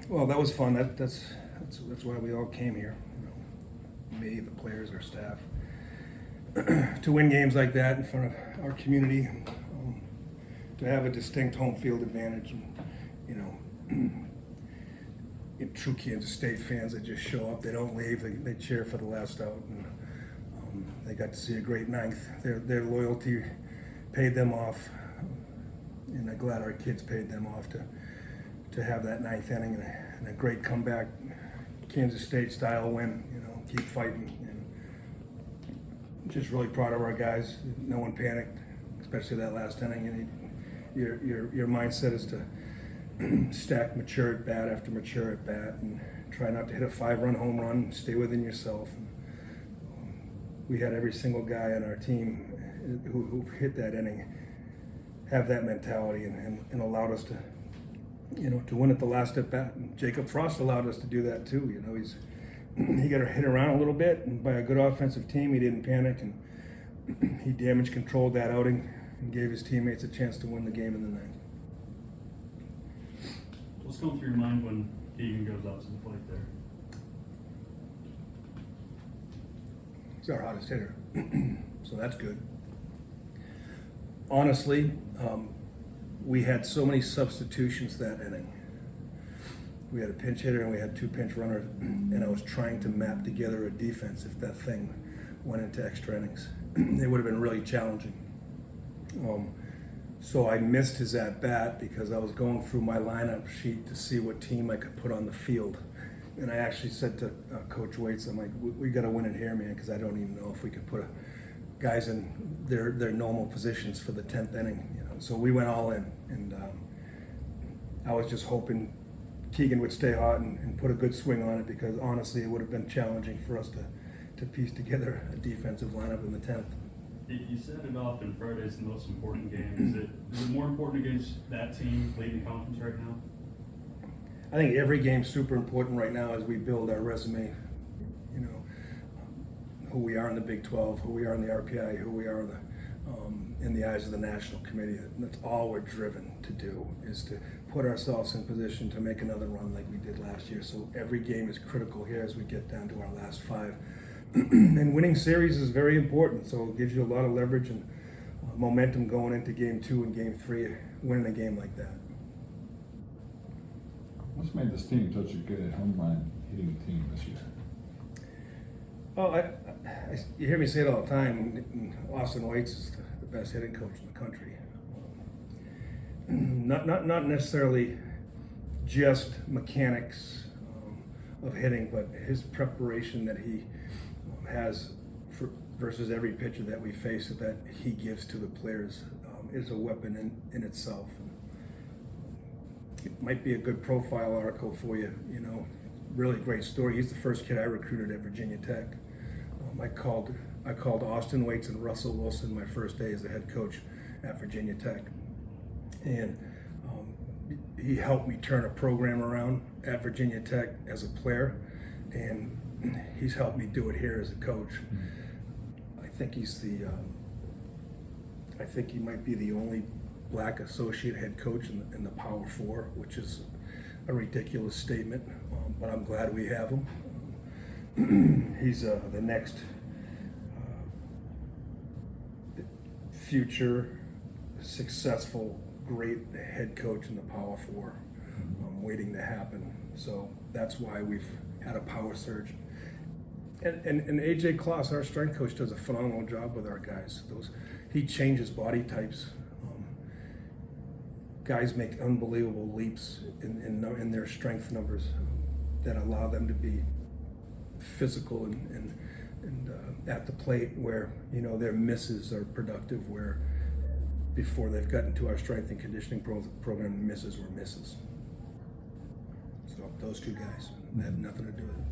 Well, that was fun. That's why we all came here. You know, me, the players, our staff, to win games like that in front of our community, to have a distinct home field advantage, and you know, true Kansas State fans that just show up. They don't leave. They cheer for the last out, and they got to see a great ninth. Their loyalty paid them off, and I'm glad our kids paid them off to have that ninth inning and a great comeback, Kansas State style win. You know, keep fighting, and just really proud of our guys. No one panicked, especially that last inning. And your mindset is to stack mature at bat after mature at bat, and try not to hit a 5-run home run. Stay within yourself. We had every single guy on our team who hit that inning have that mentality, and allowed us to, you know, to win at the last at bat. And Jacob Frost allowed us to do that too. You know, he got hit around a little bit, and by a good offensive team, he didn't panic, and he damage controlled that outing and gave his teammates a chance to win the game in the ninth. What's going through your mind when Keegan goes out to the plate there? He's our hottest hitter, so that's good. Honestly, we had so many substitutions that inning. We had a pinch hitter and we had 2 pinch runners, and I was trying to map together a defense if that thing went into extra innings. It would have been really challenging. So I missed his at-bat because I was going through my lineup sheet to see what team I could put on the field. And I actually said to Coach Waits, I'm like, we got to win it here, man, because I don't even know if we could put guys in their normal positions for the 10th inning. You know, so we went all in, and I was just hoping Keegan would stay hot and put a good swing on it, because honestly, it would have been challenging for us to piece together a defensive lineup in the 10th. You said it often, Friday's the most important game. Is it more important against that team leading the conference right now? I think every game's super important right now as we build our resume. You know, who we are in the Big 12, who we are in the RPI, who we are in the eyes of the national committee. That's all we're driven to do, is to put ourselves in position to make another run like we did last year. So every game is critical here as we get down to our last 5. And winning series is very important, so it gives you a lot of leverage and momentum going into game 2 and game 3, winning a game like that. What's made this team such a good home run hitting team this year? Oh, you hear me say it all the time. Austin Waits is the best hitting coach in the country. Not necessarily just mechanics of hitting, but his preparation that he has versus every pitcher that we face, that he gives to the players, is a weapon in itself. It might be a good profile article for you. You know, really great story. He's the first kid I recruited at Virginia Tech. I called Austin Waits and Russell Wilson my first day as the head coach at Virginia Tech, and he helped me turn a program around at Virginia Tech as a player, and he's helped me do it here as a coach. I think I think he might be the only black associate head coach in the Power 4, which is a ridiculous statement, but I'm glad we have him. He's the next future successful, great head coach in the Power 4, waiting to happen. So that's why we've had a power surge. And AJ Kloss, our strength coach, does a phenomenal job with our guys. He changes body types. Guys make unbelievable leaps in their strength numbers that allow them to be physical and at the plate, where, you know, their misses are productive, where before they've gotten to our strength and conditioning program, misses were misses. So those two guys have nothing to do with it.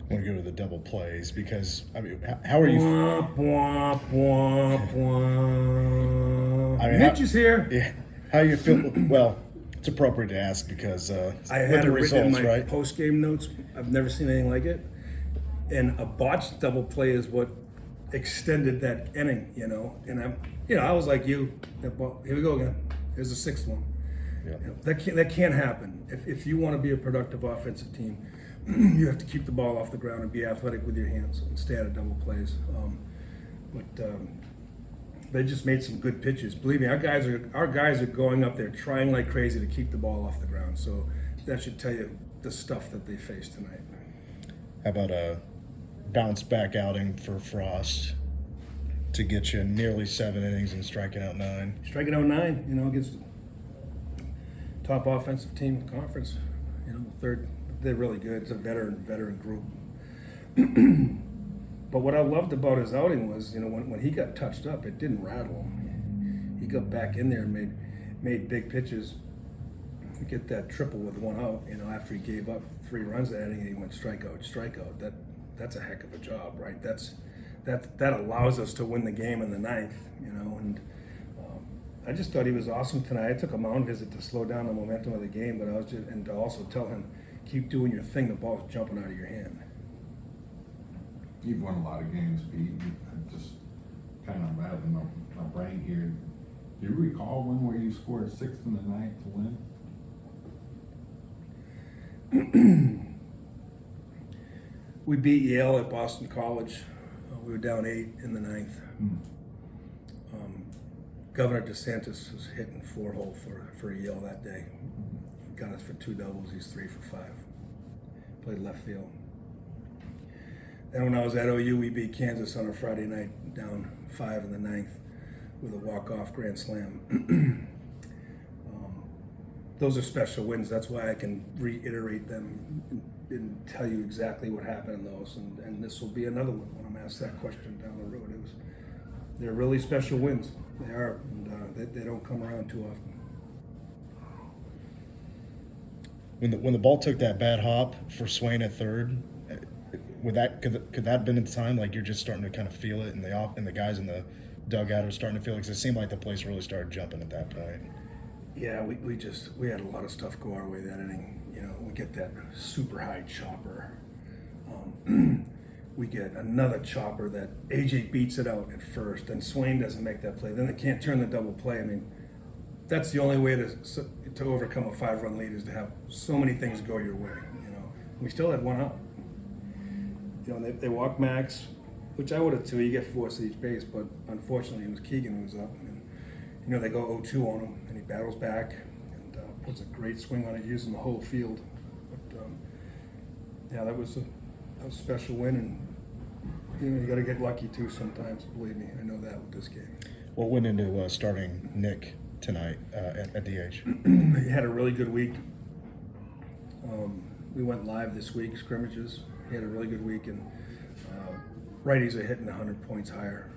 I want to go to the double plays because, I mean, how are you? Womp, womp, womp, womp. I mean, Mitch is here. Yeah. How you feel? Well, it's appropriate to ask because I with had the it written in results, my right? post-game notes. I've never seen anything like it. And a botched double play is what extended that inning, you know. And I was like you. Here we go again. Here's the sixth one. Yeah. You know, that can't happen. If you want to be a productive offensive team, you have to keep the ball off the ground and be athletic with your hands and stay out of double plays. They just made some good pitches. Believe me, our guys are going up there trying like crazy to keep the ball off the ground. So that should tell you the stuff that they faced tonight. How about a bounce back outing for Frost to get you nearly 7 innings and striking out 9? Striking out 9, you know, against the top offensive team in the conference. You know, third, they're really good. It's a veteran group. But what I loved about his outing was, you know, when he got touched up, it didn't rattle him. He got back in there and made big pitches. To get that triple with 1 out, you know, after he gave up 3 runs that inning and he went strikeout. That's a heck of a job, right? That allows us to win the game in the 9th, you know. And I just thought he was awesome tonight. I took a mound visit to slow down the momentum of the game, but and to also tell him, keep doing your thing. The ball's jumping out of your hand. You've won a lot of games, Pete. I'm just kind of rattling my brain here. Do you recall one where you scored 6th in the 9th to win? We beat Yale at Boston College. We were down 8 in the 9th. Governor DeSantis was hitting 4-hole for Yale that day. Got us for 2 doubles. He's 3 for 5. Played left field. Then when I was at OU, we beat Kansas on a Friday night, down 5 in the 9th with a walk-off grand slam. Those are special wins. That's why I can reiterate them and tell you exactly what happened in those. And this will be another one when I'm asked that question down the road. They're really special wins. They are, and they don't come around too often. When the ball took that bad hop for Swain at third, could that have been at the time like you're just starting to kind of feel it, and the guys in the dugout are starting to feel it? Because it seemed like the place really started jumping at that point. Yeah, we had a lot of stuff go our way that inning. You know, we get that super high chopper. We get another chopper that AJ beats it out at first, and Swain doesn't make that play. Then they can't turn the double play. I mean, that's the only way to overcome a 5-run lead is to have so many things go your way. You know, we still had 1 out. You know, they walk Max, which I would have too. You get 4 at each base, but unfortunately it was Keegan who was up. And, you know, they go 0-2 on him, and he battles back and puts a great swing on it, using the whole field. But yeah, that was a special win, and you know, you got to get lucky too sometimes. Believe me, I know that with this game. What went into starting Nick tonight at DH? He had a really good week. We went live this week, scrimmages. He had a really good week, and righties are hitting 100 points higher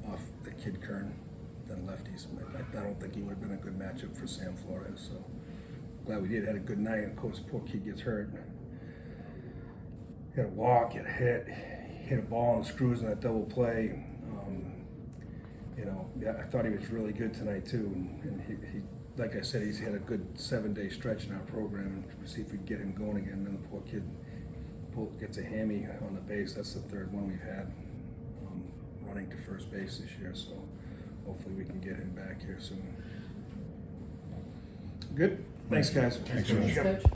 off the kid Kern than lefties. I don't think he would have been a good matchup for Sam Flores, so glad we did. Had a good night. Of course, poor kid gets hurt. He had a walk, he had a hit a ball on the screws in that double play. You know, yeah, I thought he was really good tonight too, and he like I said, he's had a good 7-day stretch in our program, and we'll see if we can get him going again. And then the poor kid gets a hammy on the base. That's the 3rd one we've had running to first base this year, so hopefully we can get him back here soon. Good. Thanks, guys. Thanks, Coach. Yep.